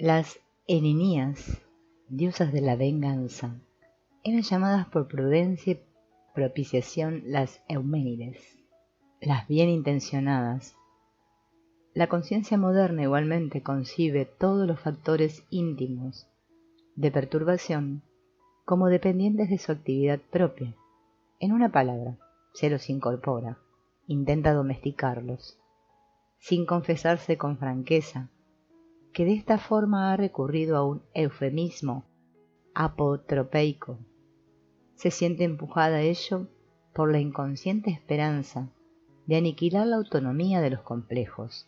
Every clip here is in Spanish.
Las Eninías, diosas de la venganza, eran llamadas por prudencia y propiciación las Euménides, las bien intencionadas. La conciencia moderna igualmente concibe todos los factores íntimos de perturbación como dependientes de su actividad propia. En una palabra, se los incorpora, intenta domesticarlos, sin confesarse con franqueza, que de esta forma ha recurrido a un eufemismo apotropeico. Se siente empujada a ello por la inconsciente esperanza de aniquilar la autonomía de los complejos,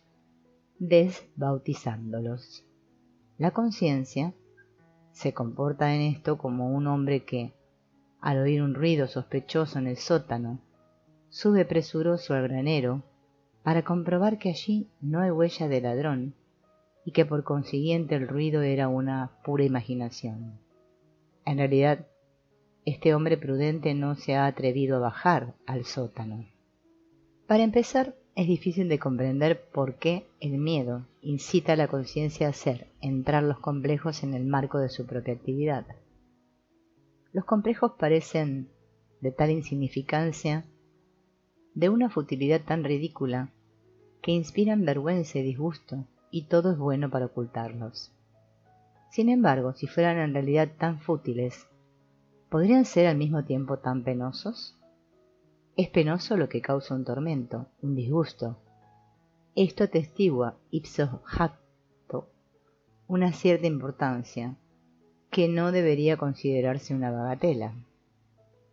desbautizándolos. La conciencia se comporta en esto como un hombre que, al oír un ruido sospechoso en el sótano, sube presuroso al granero para comprobar que allí no hay huella de ladrón y que por consiguiente el ruido era una pura imaginación. En realidad, este hombre prudente no se ha atrevido a bajar al sótano. Para empezar, es difícil de comprender por qué el miedo incita a la conciencia a hacer entrar los complejos en el marco de su propia actividad. Los complejos parecen de tal insignificancia, de una futilidad tan ridícula, que inspiran vergüenza y disgusto, y todo es bueno para ocultarlos. Sin embargo, si fueran en realidad tan fútiles, ¿podrían ser al mismo tiempo tan penosos? Es penoso lo que causa un tormento, un disgusto. Esto atestigua ipso facto una cierta importancia, que no debería considerarse una bagatela.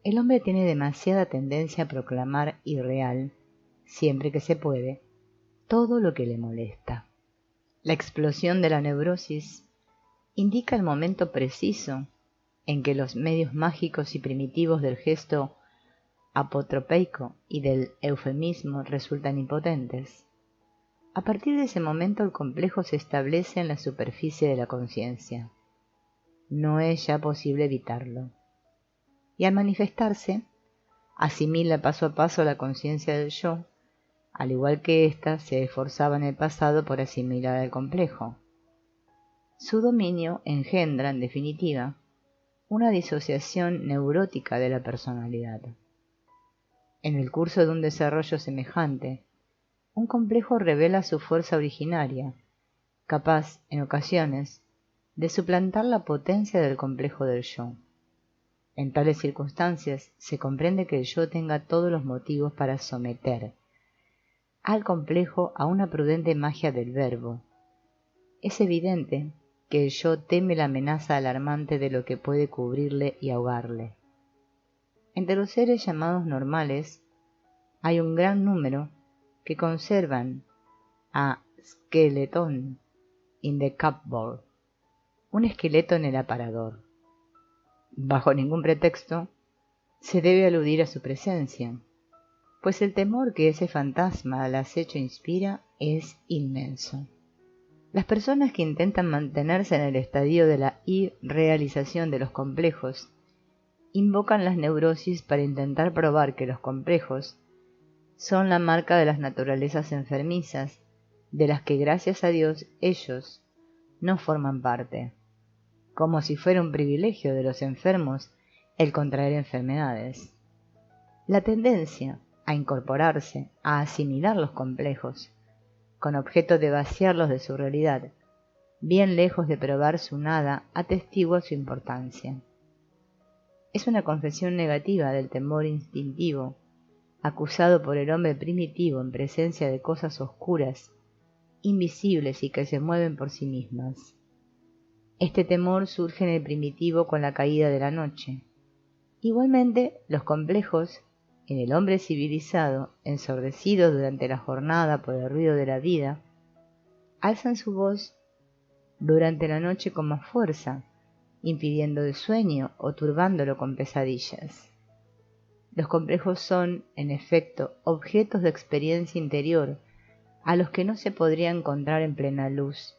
El hombre tiene demasiada tendencia a proclamar irreal, siempre que se puede, todo lo que le molesta. La explosión de la neurosis indica el momento preciso en que los medios mágicos y primitivos del gesto apotropeico y del eufemismo resultan impotentes. A partir de ese momento el complejo se establece en la superficie de la conciencia. No es ya posible evitarlo. Y al manifestarse, asimila paso a paso la conciencia del yo, al igual que ésta se esforzaba en el pasado por asimilar al complejo. Su dominio engendra, en definitiva, una disociación neurótica de la personalidad. En el curso de un desarrollo semejante, un complejo revela su fuerza originaria, capaz, en ocasiones, de suplantar la potencia del complejo del yo. En tales circunstancias se comprende que el yo tenga todos los motivos para someter al complejo a una prudente magia del verbo. Es evidente que el yo teme la amenaza alarmante de lo que puede cubrirle y ahogarle. Entre los seres llamados normales hay un gran número que conservan a skeleton in the cupboard, un esqueleto en el aparador. Bajo ningún pretexto se debe aludir a su presencia, pues el temor que ese fantasma al acecho inspira es inmenso. Las personas que intentan mantenerse en el estadio de la irrealización de los complejos invocan las neurosis para intentar probar que los complejos son la marca de las naturalezas enfermizas, de las que gracias a Dios ellos no forman parte, como si fuera un privilegio de los enfermos el contraer enfermedades. La tendencia a incorporarse, a asimilar los complejos, con objeto de vaciarlos de su realidad, bien lejos de probar su nada, atestigua su importancia. Es una confesión negativa del temor instintivo, acusado por el hombre primitivo en presencia de cosas oscuras, invisibles y que se mueven por sí mismas. Este temor surge en el primitivo con la caída de la noche. Igualmente, los complejos, en el hombre civilizado, ensordecido durante la jornada por el ruido de la vida, alzan su voz durante la noche con más fuerza, impidiendo el sueño o turbándolo con pesadillas. Los complejos son, en efecto, objetos de experiencia interior a los que no se podría encontrar en plena luz,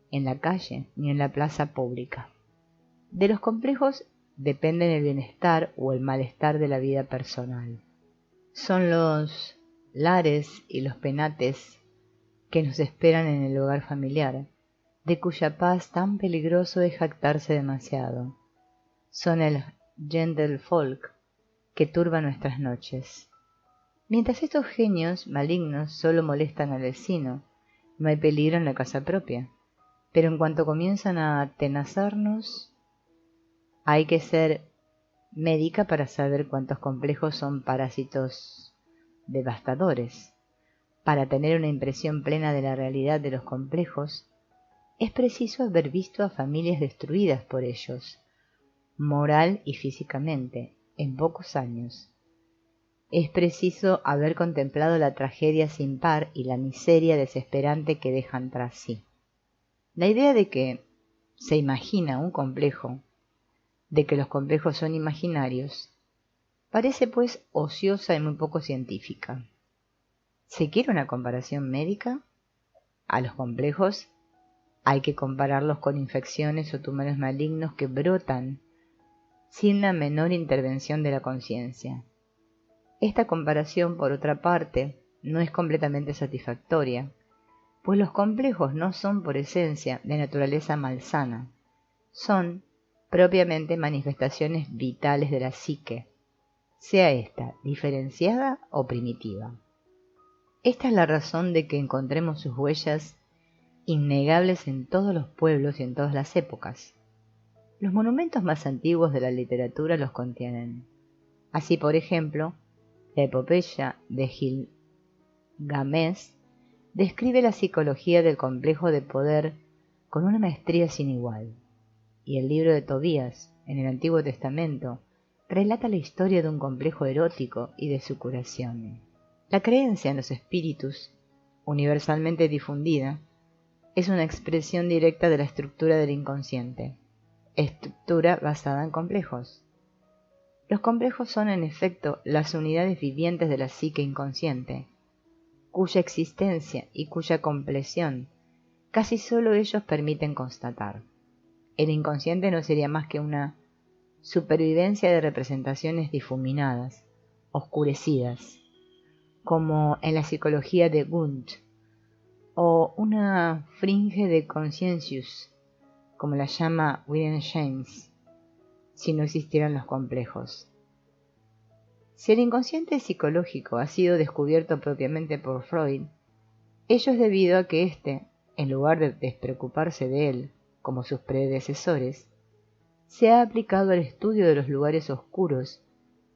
en la calle ni en la plaza pública. De los complejos dependen el bienestar o el malestar de la vida personal. Son los lares y los penates que nos esperan en el hogar familiar, de cuya paz tan peligroso es jactarse demasiado. Son el Gendelfolk que turba nuestras noches. Mientras estos genios malignos solo molestan al vecino, no hay peligro en la casa propia. Pero en cuanto comienzan a atenazarnos, hay que ser médica para saber cuántos complejos son parásitos devastadores. Para tener una impresión plena de la realidad de los complejos, es preciso haber visto a familias destruidas por ellos, moral y físicamente, en pocos años. Es preciso haber contemplado la tragedia sin par y la miseria desesperante que dejan tras sí. La idea de que se imagina un complejo, de que los complejos son imaginarios, parece pues ociosa y muy poco científica. ¿Se quiere una comparación médica? A los complejos hay que compararlos con infecciones o tumores malignos que brotan sin la menor intervención de la conciencia. Esta comparación, por otra parte, no es completamente satisfactoria, pues los complejos no son por esencia de naturaleza malsana, son propiamente manifestaciones vitales de la psique, sea ésta diferenciada o primitiva. Esta es la razón de que encontremos sus huellas innegables en todos los pueblos y en todas las épocas. Los monumentos más antiguos de la literatura los contienen. Así, por ejemplo, la epopeya de Gilgamesh describe la psicología del complejo de poder con una maestría sin igual, y el libro de Tobías, en el Antiguo Testamento, relata la historia de un complejo erótico y de su curación. La creencia en los espíritus, universalmente difundida, es una expresión directa de la estructura del inconsciente, estructura basada en complejos. Los complejos son en efecto las unidades vivientes de la psique inconsciente, cuya existencia y cuya compleción casi sólo ellos permiten constatar. El inconsciente no sería más que una supervivencia de representaciones difuminadas, oscurecidas, como en la psicología de Wundt, o una fringe de conscientious, como la llama William James, si no existieran los complejos. Si el inconsciente psicológico ha sido descubierto propiamente por Freud, ello es debido a que éste, en lugar de despreocuparse de él, como sus predecesores, se ha aplicado al estudio de los lugares oscuros,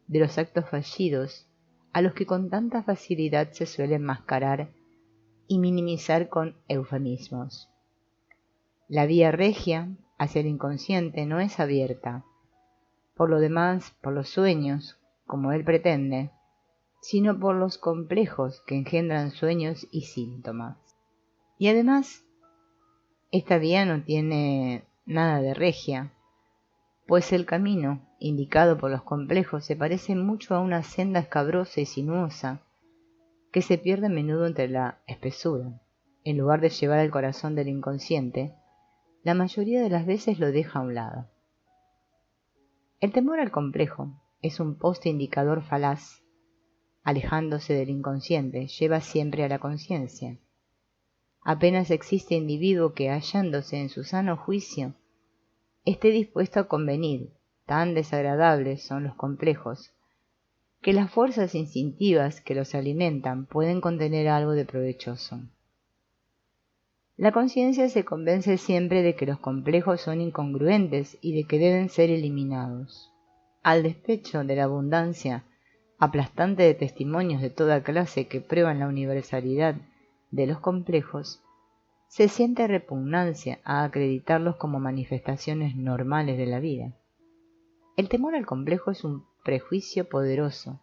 de los actos fallidos, a los que con tanta facilidad se suele mascarar y minimizar con eufemismos. La vía regia hacia el inconsciente no es abierta, por lo demás, por los sueños, como él pretende, sino por los complejos que engendran sueños y síntomas. Y además, esta vía no tiene nada de regia, pues el camino indicado por los complejos se parece mucho a una senda escabrosa y sinuosa que se pierde a menudo entre la espesura. En lugar de llevar al corazón del inconsciente, la mayoría de las veces lo deja a un lado. El temor al complejo es un poste indicador falaz. Alejándose del inconsciente, lleva siempre a la conciencia. Apenas existe individuo que, hallándose en su sano juicio, esté dispuesto a convenir, tan desagradables son los complejos, que las fuerzas instintivas que los alimentan pueden contener algo de provechoso. La conciencia se convence siempre de que los complejos son incongruentes y de que deben ser eliminados. Al despecho de la abundancia aplastante de testimonios de toda clase que prueban la universalidad de los complejos, se siente repugnancia a acreditarlos como manifestaciones normales de la vida. El temor al complejo es un prejuicio poderoso,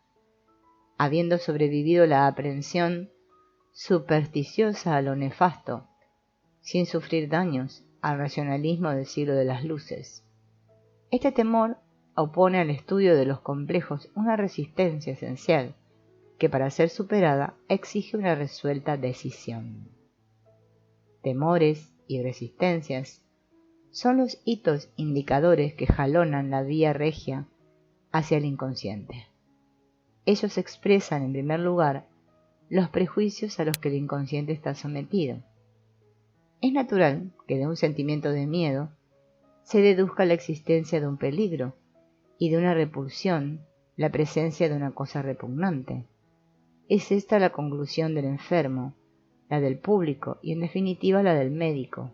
habiendo sobrevivido la aprehensión supersticiosa a lo nefasto, sin sufrir daños al racionalismo del siglo de las luces. Este temor opone al estudio de los complejos una resistencia esencial, que para ser superada exige una resuelta decisión. Temores y resistencias son los hitos indicadores que jalonan la vía regia hacia el inconsciente. Ellos expresan, en primer lugar, los prejuicios a los que el inconsciente está sometido. Es natural que de un sentimiento de miedo se deduzca la existencia de un peligro y de una repulsión la presencia de una cosa repugnante. Es esta la conclusión del enfermo, la del público y en definitiva la del médico.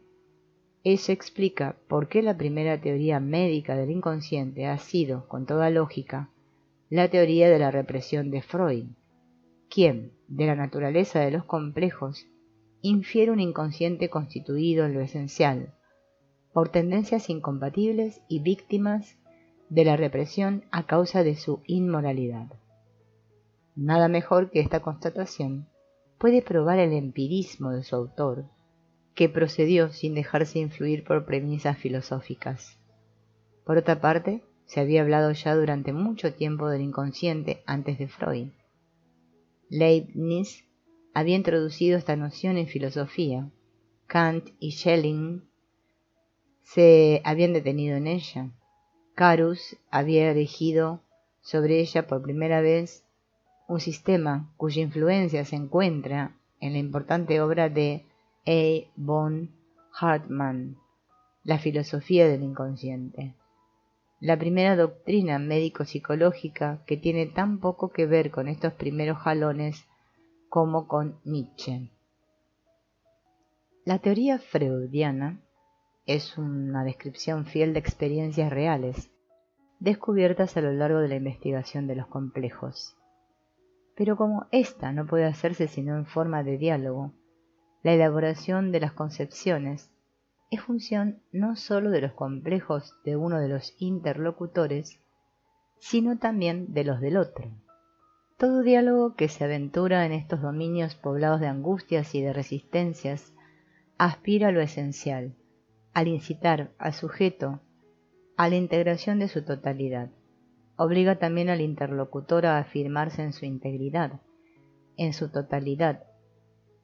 Eso explica por qué la primera teoría médica del inconsciente ha sido, con toda lógica, la teoría de la represión de Freud, quien, de la naturaleza de los complejos, infiere un inconsciente constituido en lo esencial, por tendencias incompatibles y víctimas de la represión a causa de su inmoralidad. Nada mejor que esta constatación puede probar el empirismo de su autor, que procedió sin dejarse influir por premisas filosóficas. Por otra parte, se había hablado ya durante mucho tiempo del inconsciente antes de Freud. Leibniz había introducido esta noción en filosofía. Kant y Schelling se habían detenido en ella. Carus había erigido sobre ella por primera vez un sistema cuya influencia se encuentra en la importante obra de A. von Hartmann, La filosofía del inconsciente, la primera doctrina médico-psicológica que tiene tan poco que ver con estos primeros jalones como con Nietzsche. La teoría freudiana es una descripción fiel de experiencias reales, descubiertas a lo largo de la investigación de los complejos. Pero como ésta no puede hacerse sino en forma de diálogo, la elaboración de las concepciones es función no sólo de los complejos de uno de los interlocutores, sino también de los del otro. Todo diálogo que se aventura en estos dominios poblados de angustias y de resistencias aspira a lo esencial, al incitar al sujeto a la integración de su totalidad. Obliga también al interlocutor a afirmarse en su integridad, en su totalidad,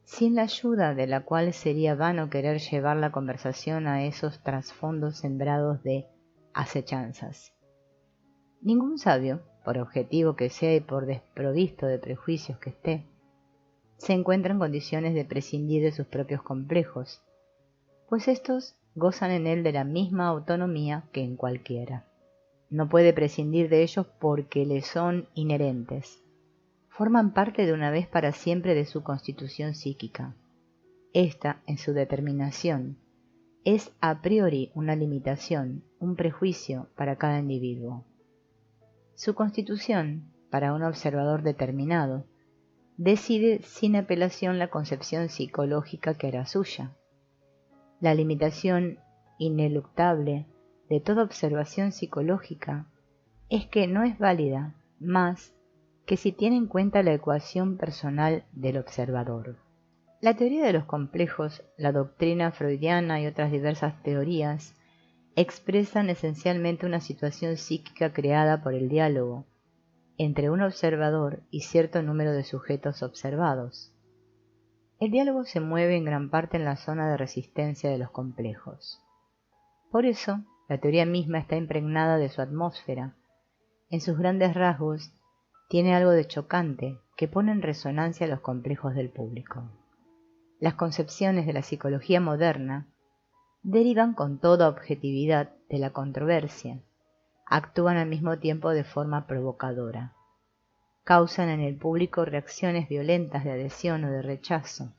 sin la ayuda de la cual sería vano querer llevar la conversación a esos trasfondos sembrados de asechanzas. Ningún sabio, por objetivo que sea y por desprovisto de prejuicios que esté, se encuentra en condiciones de prescindir de sus propios complejos, pues éstos gozan en él de la misma autonomía que en cualquiera. No puede prescindir de ellos porque le son inherentes. Forman parte de una vez para siempre de su constitución psíquica. Esta, en su determinación, es a priori una limitación, un prejuicio para cada individuo. Su constitución, para un observador determinado, decide sin apelación la concepción psicológica que hará suya. La limitación ineluctable de toda observación psicológica es que no es válida más que si tiene en cuenta la ecuación personal del observador. La teoría de los complejos, la doctrina freudiana y otras diversas teorías expresan esencialmente una situación psíquica creada por el diálogo entre un observador y cierto número de sujetos observados. El diálogo se mueve en gran parte en la zona de resistencia de los complejos. Por eso, la teoría misma está impregnada de su atmósfera. En sus grandes rasgos, tiene algo de chocante que pone en resonancia los complejos del público. Las concepciones de la psicología moderna derivan con toda objetividad de la controversia, actúan al mismo tiempo de forma provocadora, causan en el público reacciones violentas de adhesión o de rechazo.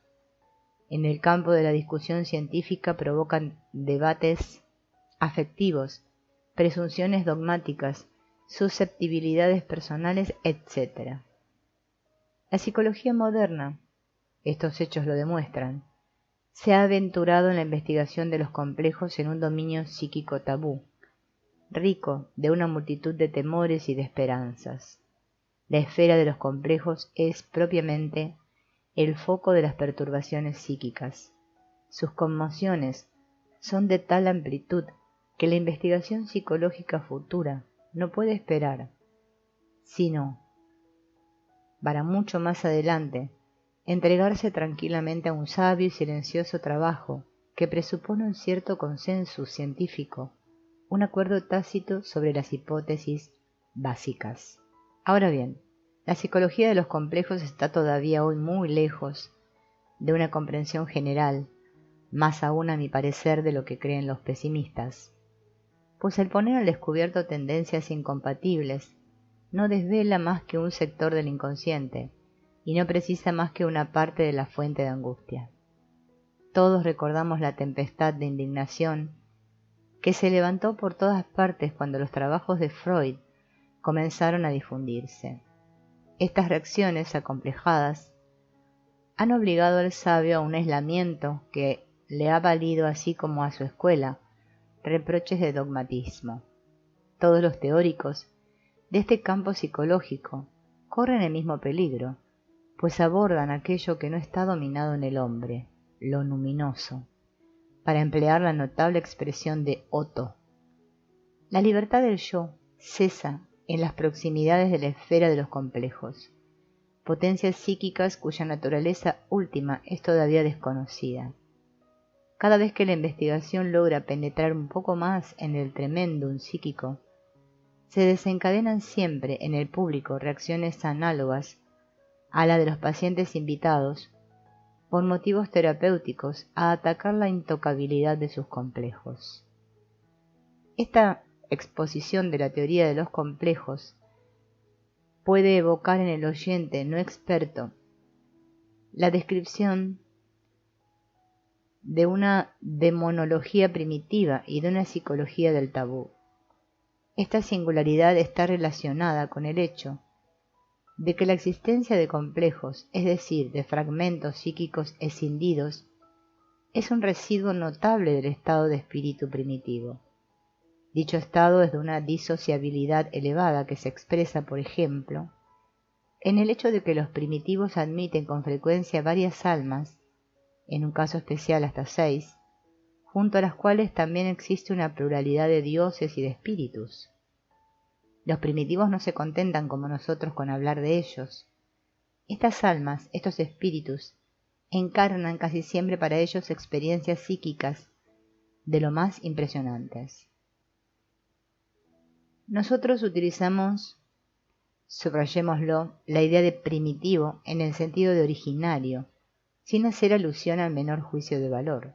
En el campo de la discusión científica provocan debates afectivos, presunciones dogmáticas, susceptibilidades personales, etc. La psicología moderna, estos hechos lo demuestran, se ha aventurado en la investigación de los complejos en un dominio psíquico tabú, rico de una multitud de temores y de esperanzas. La esfera de los complejos es propiamente el foco de las perturbaciones psíquicas. Sus conmociones son de tal amplitud que la investigación psicológica futura no puede esperar, sino, para mucho más adelante, entregarse tranquilamente a un sabio y silencioso trabajo que presupone un cierto consenso científico, un acuerdo tácito sobre las hipótesis básicas. Ahora bien, la psicología de los complejos está todavía hoy muy lejos de una comprensión general, más aún a mi parecer de lo que creen los pesimistas, pues el poner al descubierto tendencias incompatibles no desvela más que un sector del inconsciente y no precisa más que una parte de la fuente de angustia. Todos recordamos la tempestad de indignación que se levantó por todas partes cuando los trabajos de Freud comenzaron a difundirse. Estas reacciones acomplejadas han obligado al sabio a un aislamiento que le ha valido, así como a su escuela, reproches de dogmatismo. Todos los teóricos de este campo psicológico corren el mismo peligro, pues abordan aquello que no está dominado en el hombre, lo luminoso, para emplear la notable expresión de Otto. La libertad del yo cesa en las proximidades de la esfera de los complejos, potencias psíquicas cuya naturaleza última es todavía desconocida. Cada vez que la investigación logra penetrar un poco más en el tremendum psíquico, se desencadenan siempre en el público reacciones análogas a la de los pacientes invitados, por motivos terapéuticos, a atacar la intocabilidad de sus complejos. Esta exposición de la teoría de los complejos puede evocar en el oyente no experto la descripción de una demonología primitiva y de una psicología del tabú. Esta singularidad está relacionada con el hecho de que la existencia de complejos, es decir, de fragmentos psíquicos escindidos, es un residuo notable del estado de espíritu primitivo. Dicho estado es de una disociabilidad elevada que se expresa, por ejemplo, en el hecho de que los primitivos admiten con frecuencia varias almas, en un caso especial hasta 6, junto a las cuales también existe una pluralidad de dioses y de espíritus. Los primitivos no se contentan como nosotros con hablar de ellos. Estas almas, estos espíritus, encarnan casi siempre para ellos experiencias psíquicas de lo más impresionantes. Nosotros utilizamos, subrayémoslo, la idea de primitivo en el sentido de originario, sin hacer alusión al menor juicio de valor.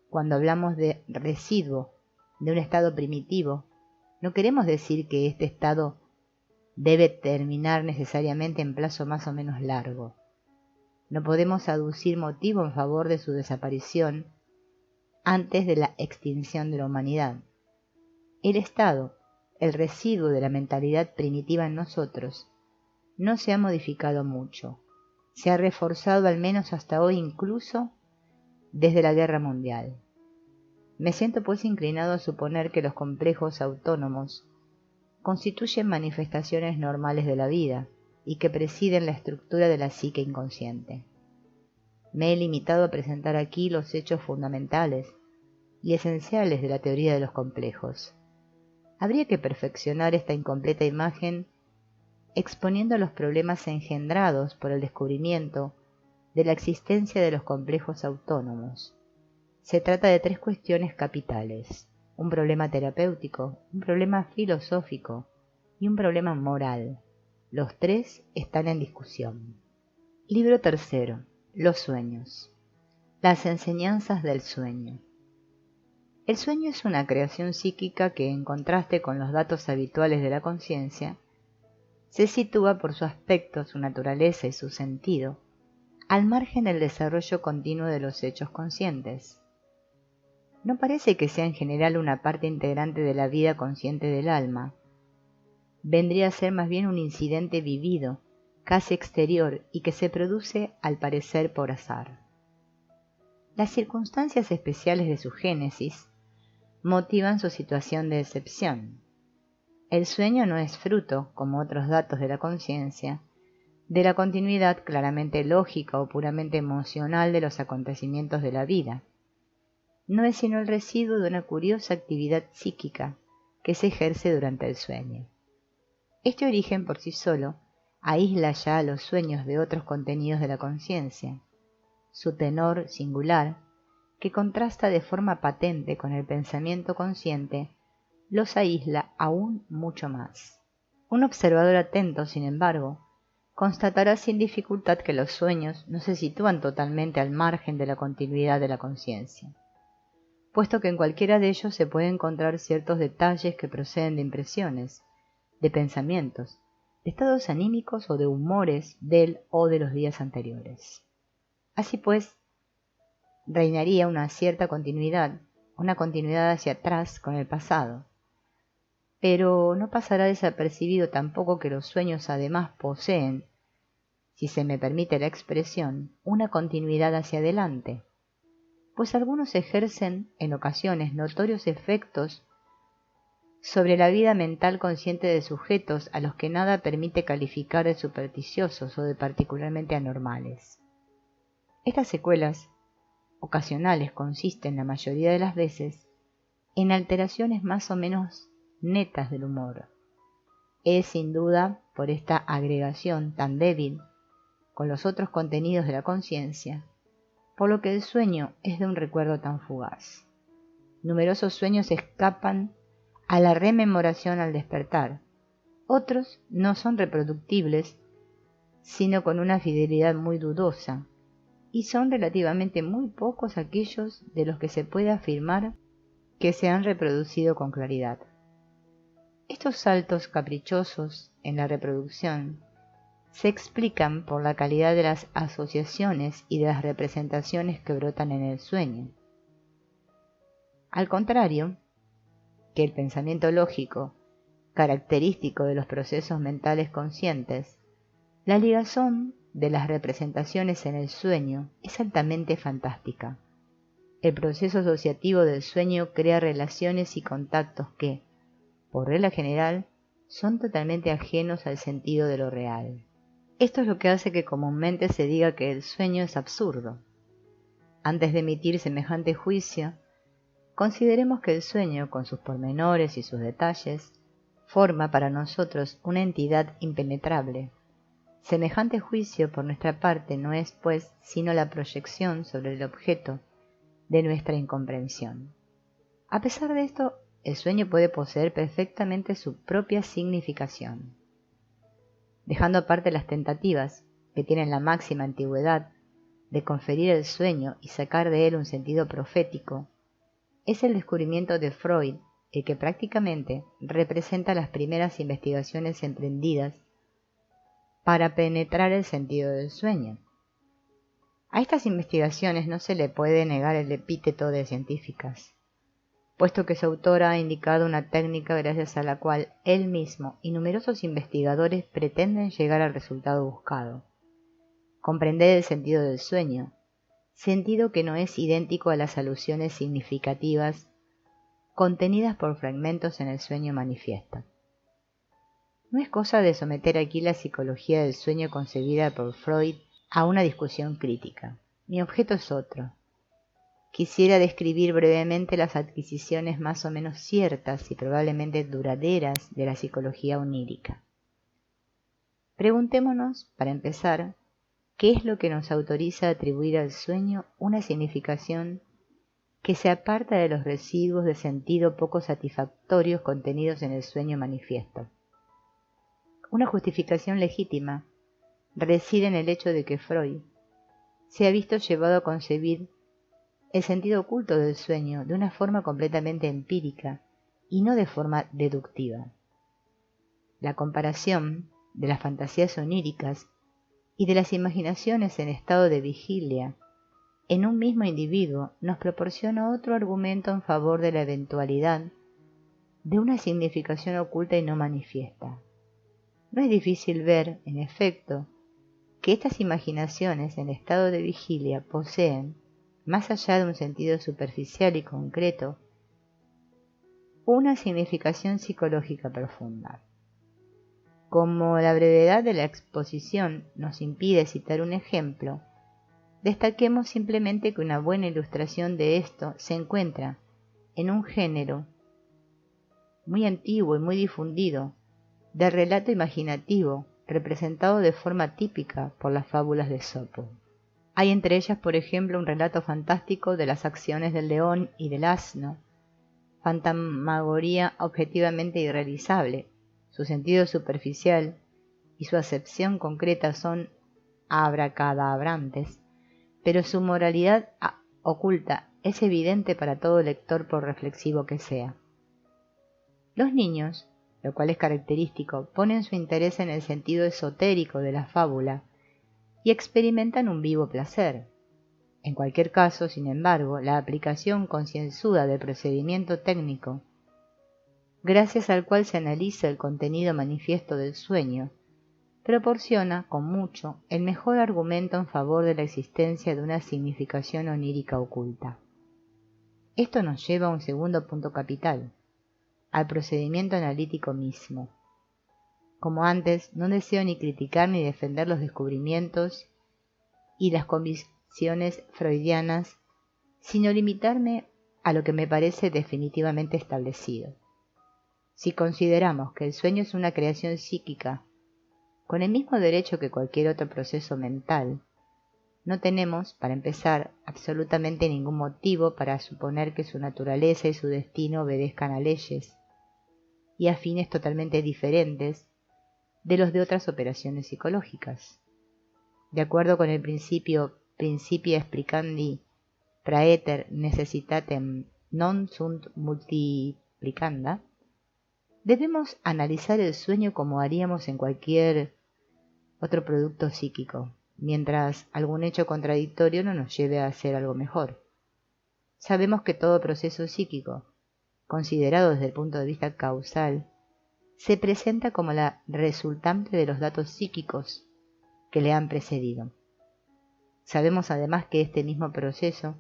Cuando hablamos de residuo de un estado primitivo, no queremos decir que este estado debe terminar necesariamente en plazo más o menos largo. No podemos aducir motivo en favor de su desaparición antes de la extinción de la humanidad. El estado, el residuo de la mentalidad primitiva en nosotros, no se ha modificado mucho. Se ha reforzado al menos hasta hoy, incluso desde la Guerra Mundial. Me siento pues inclinado a suponer que los complejos autónomos constituyen manifestaciones normales de la vida y que presiden la estructura de la psique inconsciente. Me he limitado a presentar aquí los hechos fundamentales y esenciales de la teoría de los complejos. Habría que perfeccionar esta incompleta imagen exponiendo los problemas engendrados por el descubrimiento de la existencia de los complejos autónomos. Se trata de 3 cuestiones capitales: un problema terapéutico, un problema filosófico y un problema moral. Los 3 están en discusión. Libro 3. Los sueños. Las enseñanzas del sueño. El sueño es una creación psíquica que, en contraste con los datos habituales de la conciencia, se sitúa por su aspecto, su naturaleza y su sentido, al margen del desarrollo continuo de los hechos conscientes. No parece que sea en general una parte integrante de la vida consciente del alma. Vendría a ser más bien un incidente vivido, casi exterior, y que se produce al parecer por azar. Las circunstancias especiales de su génesis motivan su situación de excepción. El sueño no es fruto, como otros datos de la conciencia, de la continuidad claramente lógica o puramente emocional de los acontecimientos de la vida. No es sino el residuo de una curiosa actividad psíquica que se ejerce durante el sueño. Este origen por sí solo aísla ya a los sueños de otros contenidos de la conciencia. Su tenor singular, que contrasta de forma patente con el pensamiento consciente, los aísla aún mucho más. Un observador atento, sin embargo, constatará sin dificultad que los sueños no se sitúan totalmente al margen de la continuidad de la conciencia, puesto que en cualquiera de ellos se pueden encontrar ciertos detalles que proceden de impresiones, de pensamientos, de estados anímicos o de humores del o de los días anteriores. Así pues, reinaría una cierta continuidad, una continuidad hacia atrás con el pasado. Pero no pasará desapercibido tampoco que los sueños además poseen, si se me permite la expresión, una continuidad hacia adelante, pues algunos ejercen en ocasiones notorios efectos sobre la vida mental consciente de sujetos a los que nada permite calificar de supersticiosos o de particularmente anormales. Estas secuelas ocasionales consisten la mayoría de las veces en alteraciones más o menos netas del humor. Es sin duda por esta agregación tan débil con los otros contenidos de la conciencia, por lo que el sueño es de un recuerdo tan fugaz. Numerosos sueños escapan a la rememoración al despertar. Otros no son reproductibles, sino con una fidelidad muy dudosa, y son relativamente muy pocos aquellos de los que se puede afirmar que se han reproducido con claridad. Estos saltos caprichosos en la reproducción se explican por la calidad de las asociaciones y de las representaciones que brotan en el sueño. Al contrario, que el pensamiento lógico, característico de los procesos mentales conscientes, la ligazón de las representaciones en el sueño es altamente fantástica. El proceso asociativo del sueño crea relaciones y contactos que, por regla general, son totalmente ajenos al sentido de lo real. Esto es lo que hace que comúnmente se diga que el sueño es absurdo. Antes de emitir semejante juicio, consideremos que el sueño, con sus pormenores y sus detalles, forma para nosotros una entidad impenetrable. Semejante juicio por nuestra parte no es, pues, sino la proyección sobre el objeto de nuestra incomprensión. A pesar de esto, el sueño puede poseer perfectamente su propia significación. Dejando aparte las tentativas, que tienen la máxima antigüedad, de conferir el sueño y sacar de él un sentido profético, es el descubrimiento de Freud el que prácticamente representa las primeras investigaciones emprendidas para penetrar el sentido del sueño. A estas investigaciones no se le puede negar el epíteto de científicas, puesto que su autor ha indicado una técnica gracias a la cual él mismo y numerosos investigadores pretenden llegar al resultado buscado: comprender el sentido del sueño, sentido que no es idéntico a las alusiones significativas contenidas por fragmentos en el sueño manifiesto. No es cosa de someter aquí la psicología del sueño concebida por Freud a una discusión crítica. Mi objeto es otro. Quisiera describir brevemente las adquisiciones más o menos ciertas y probablemente duraderas de la psicología onírica. Preguntémonos, para empezar, ¿qué es lo que nos autoriza a atribuir al sueño una significación que se aparta de los residuos de sentido poco satisfactorios contenidos en el sueño manifiesto? Una justificación legítima reside en el hecho de que Freud se ha visto llevado a concebir el sentido oculto del sueño de una forma completamente empírica y no de forma deductiva. La comparación de las fantasías oníricas y de las imaginaciones en estado de vigilia en un mismo individuo nos proporciona otro argumento en favor de la eventualidad de una significación oculta y no manifiesta. No es difícil ver, en efecto, que estas imaginaciones en estado de vigilia poseen, más allá de un sentido superficial y concreto, una significación psicológica profunda. Como la brevedad de la exposición nos impide citar un ejemplo, destaquemos simplemente que una buena ilustración de esto se encuentra en un género muy antiguo y muy difundido de relato imaginativo representado de forma típica por las fábulas de Esopo. Hay entre ellas, por ejemplo, un relato fantástico de las acciones del león y del asno, fantasmagoría objetivamente irrealizable, su sentido superficial y su acepción concreta son abracadabrantes, pero su moralidad oculta es evidente para todo lector por reflexivo que sea. Los niños, lo cual es característico, ponen su interés en el sentido esotérico de la fábula y experimentan un vivo placer. En cualquier caso, sin embargo, la aplicación concienzuda del procedimiento técnico, gracias al cual se analiza el contenido manifiesto del sueño, proporciona, con mucho, el mejor argumento en favor de la existencia de una significación onírica oculta. Esto nos lleva a un segundo punto capital, al procedimiento analítico mismo. Como antes, no deseo ni criticar ni defender los descubrimientos y las convicciones freudianas, sino limitarme a lo que me parece definitivamente establecido. Si consideramos que el sueño es una creación psíquica, con el mismo derecho que cualquier otro proceso mental, no tenemos, para empezar, absolutamente ningún motivo para suponer que su naturaleza y su destino obedezcan a leyes y a fines totalmente diferentes de los de otras operaciones psicológicas. De acuerdo con el principio principia explicandi praeter necessitatem non sunt multiplicanda, debemos analizar el sueño como haríamos en cualquier otro producto psíquico, mientras algún hecho contradictorio no nos lleve a hacer algo mejor. Sabemos que todo proceso psíquico, considerado desde el punto de vista causal, se presenta como la resultante de los datos psíquicos que le han precedido. Sabemos además que este mismo proceso,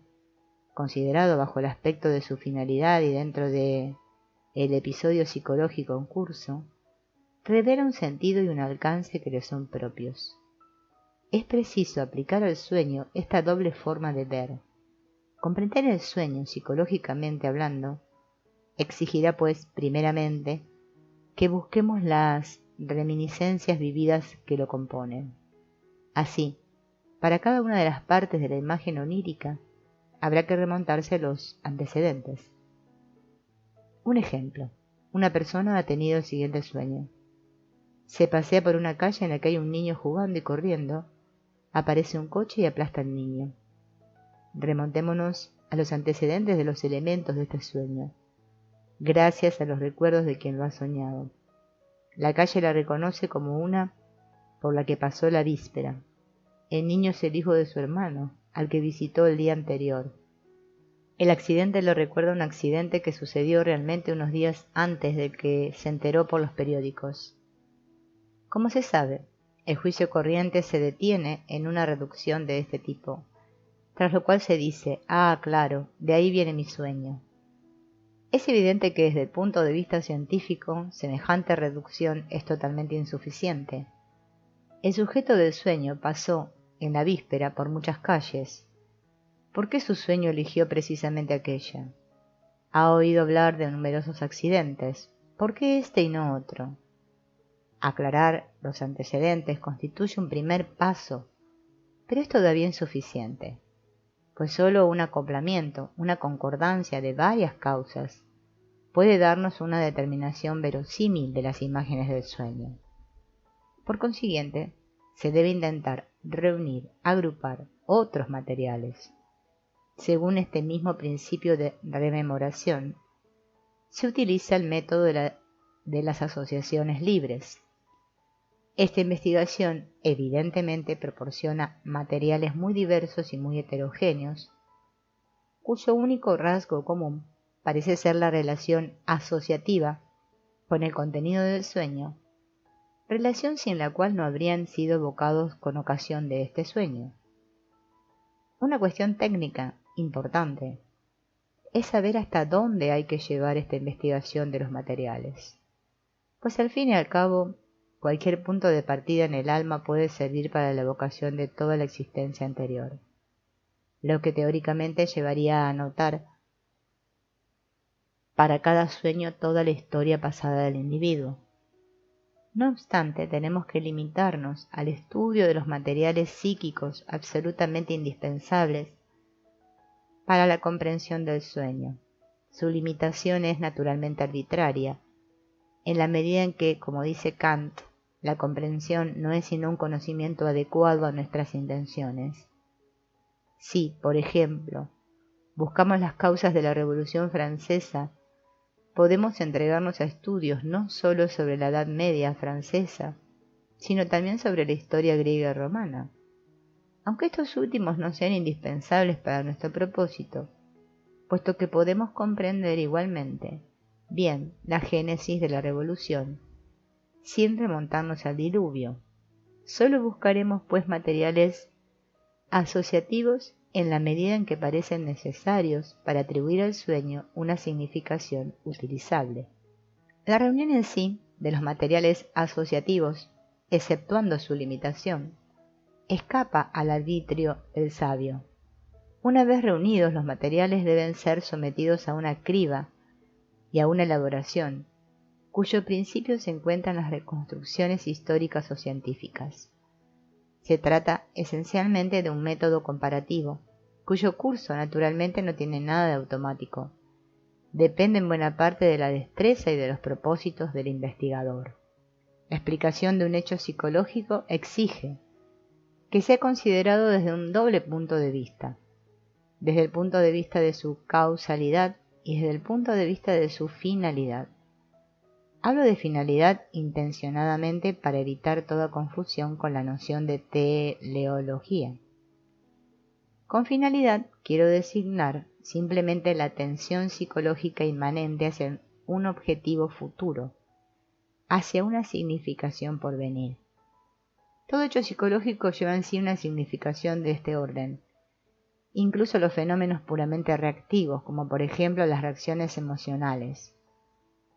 considerado bajo el aspecto de su finalidad y dentro de el episodio psicológico en curso, revela un sentido y un alcance que le son propios. Es preciso aplicar al sueño esta doble forma de ver. Comprender el sueño, psicológicamente hablando, exigirá, pues, primeramente, que busquemos las reminiscencias vividas que lo componen. Así, para cada una de las partes de la imagen onírica, habrá que remontarse a los antecedentes. Un ejemplo. Una persona ha tenido el siguiente sueño. Se pasea por una calle en la que hay un niño jugando y corriendo. Aparece un coche y aplasta al niño. Remontémonos a los antecedentes de los elementos de este sueño, gracias a los recuerdos de quien lo ha soñado. La calle la reconoce como una por la que pasó la víspera. El niño es el hijo de su hermano, al que visitó el día anterior. El accidente lo recuerda un accidente que sucedió realmente unos días antes de que se enteró por los periódicos. Como se sabe, el juicio corriente se detiene en una reducción de este tipo, tras lo cual se dice, claro, de ahí viene mi sueño. Es evidente que desde el punto de vista científico, semejante reducción es totalmente insuficiente. El sujeto del sueño pasó, en la víspera, por muchas calles. ¿Por qué su sueño eligió precisamente aquella? Ha oído hablar de numerosos accidentes. ¿Por qué este y no otro? Aclarar los antecedentes constituye un primer paso, pero es todavía insuficiente, pues solo un acoplamiento, una concordancia de varias causas, puede darnos una determinación verosímil de las imágenes del sueño. Por consiguiente, se debe intentar reunir, agrupar otros materiales. Según este mismo principio de rememoración, se utiliza el método de las asociaciones libres. Esta investigación evidentemente proporciona materiales muy diversos y muy heterogéneos, cuyo único rasgo común parece ser la relación asociativa con el contenido del sueño, relación sin la cual no habrían sido evocados con ocasión de este sueño. Una cuestión técnica importante es saber hasta dónde hay que llevar esta investigación de los materiales, pues al fin y al cabo, cualquier punto de partida en el alma puede servir para la evocación de toda la existencia anterior, lo que teóricamente llevaría a anotar para cada sueño toda la historia pasada del individuo. No obstante, tenemos que limitarnos al estudio de los materiales psíquicos absolutamente indispensables para la comprensión del sueño. Su limitación es naturalmente arbitraria, en la medida en que, como dice Kant, la comprensión no es sino un conocimiento adecuado a nuestras intenciones. Si, por ejemplo, buscamos las causas de la Revolución Francesa, podemos entregarnos a estudios no solo sobre la Edad Media francesa, sino también sobre la historia griega y romana. Aunque estos últimos no sean indispensables para nuestro propósito, puesto que podemos comprender igualmente bien la génesis de la revolución, sin remontarnos al diluvio. Solo buscaremos pues materiales asociativos en la medida en que parecen necesarios para atribuir al sueño una significación utilizable. La reunión en sí de los materiales asociativos, exceptuando su limitación, escapa al arbitrio del sabio. Una vez reunidos, los materiales deben ser sometidos a una criba y a una elaboración, cuyo principio se encuentra en las reconstrucciones históricas o científicas. Se trata esencialmente de un método comparativo, cuyo curso naturalmente no tiene nada de automático. Depende en buena parte de la destreza y de los propósitos del investigador. La explicación de un hecho psicológico exige que sea considerado desde un doble punto de vista, desde el punto de vista de su causalidad y desde el punto de vista de su finalidad. Hablo de finalidad intencionadamente para evitar toda confusión con la noción de teleología. Con finalidad quiero designar simplemente la atención psicológica inmanente hacia un objetivo futuro, hacia una significación por venir. Todo hecho psicológico lleva en sí una significación de este orden, incluso los fenómenos puramente reactivos, como por ejemplo las reacciones emocionales.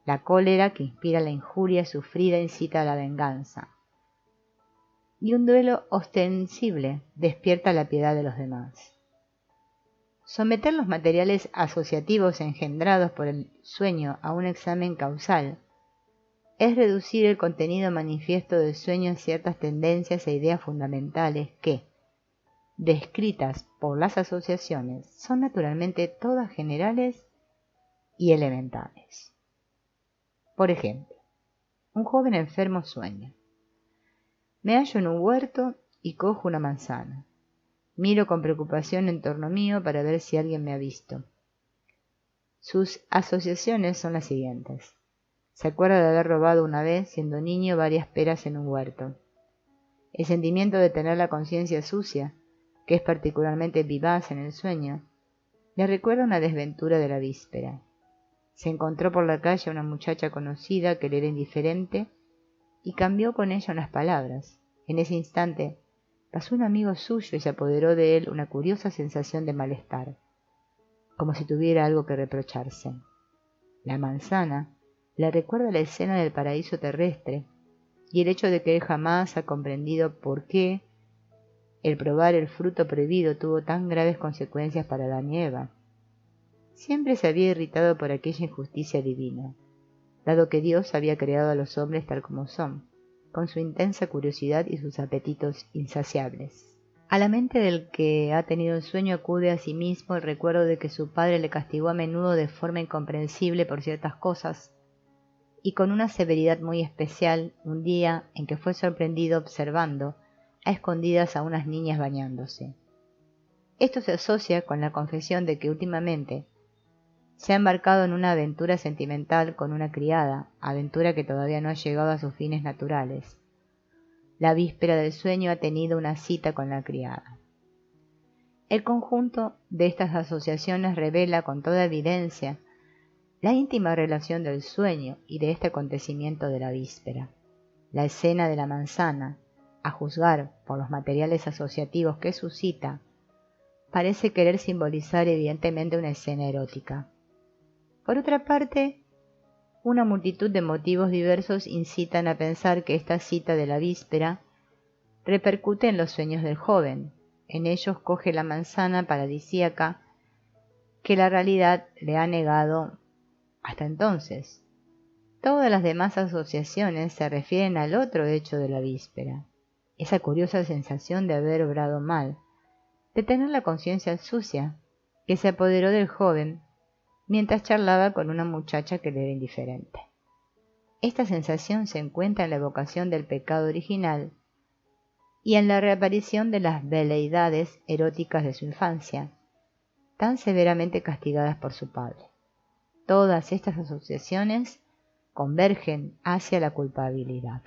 La cólera, que inspira la injuria sufrida, incita a la venganza. Y un duelo ostensible despierta la piedad de los demás. Someter los materiales asociativos engendrados por el sueño a un examen causal es reducir el contenido manifiesto del sueño a ciertas tendencias e ideas fundamentales que, descritas por las asociaciones, son naturalmente todas generales y elementales. Por ejemplo, un joven enfermo sueña: me hallo en un huerto y cojo una manzana. Miro con preocupación en torno mío para ver si alguien me ha visto. Sus asociaciones son las siguientes. Se acuerda de haber robado una vez, siendo niño, varias peras en un huerto. El sentimiento de tener la conciencia sucia, que es particularmente vivaz en el sueño, le recuerda una desventura de la víspera. Se encontró por la calle a una muchacha conocida que le era indiferente y cambió con ella unas palabras. En ese instante pasó un amigo suyo y se apoderó de él una curiosa sensación de malestar, como si tuviera algo que reprocharse. La manzana le recuerda la escena del paraíso terrestre y el hecho de que él jamás ha comprendido por qué el probar el fruto prohibido tuvo tan graves consecuencias para Adán y Eva. Siempre se había irritado por aquella injusticia divina, dado que Dios había creado a los hombres tal como son, con su intensa curiosidad y sus apetitos insaciables. A la mente del que ha tenido el sueño acude a sí mismo el recuerdo de que su padre le castigó a menudo de forma incomprensible por ciertas cosas, y con una severidad muy especial un día en que fue sorprendido observando a escondidas a unas niñas bañándose. Esto se asocia con la confesión de que últimamente se ha embarcado en una aventura sentimental con una criada, aventura que todavía no ha llegado a sus fines naturales. La víspera del sueño ha tenido una cita con la criada. El conjunto de estas asociaciones revela con toda evidencia la íntima relación del sueño y de este acontecimiento de la víspera. La escena de la manzana, a juzgar por los materiales asociativos que suscita, parece querer simbolizar evidentemente una escena erótica. Por otra parte, una multitud de motivos diversos incitan a pensar que esta cita de la víspera repercute en los sueños del joven. En ellos coge la manzana paradisíaca que la realidad le ha negado hasta entonces. Todas las demás asociaciones se refieren al otro hecho de la víspera, esa curiosa sensación de haber obrado mal, de tener la conciencia sucia, que se apoderó del joven mientras charlaba con una muchacha que le era indiferente. Esta sensación se encuentra en la evocación del pecado original y en la reaparición de las veleidades eróticas de su infancia, tan severamente castigadas por su padre. Todas estas asociaciones convergen hacia la culpabilidad.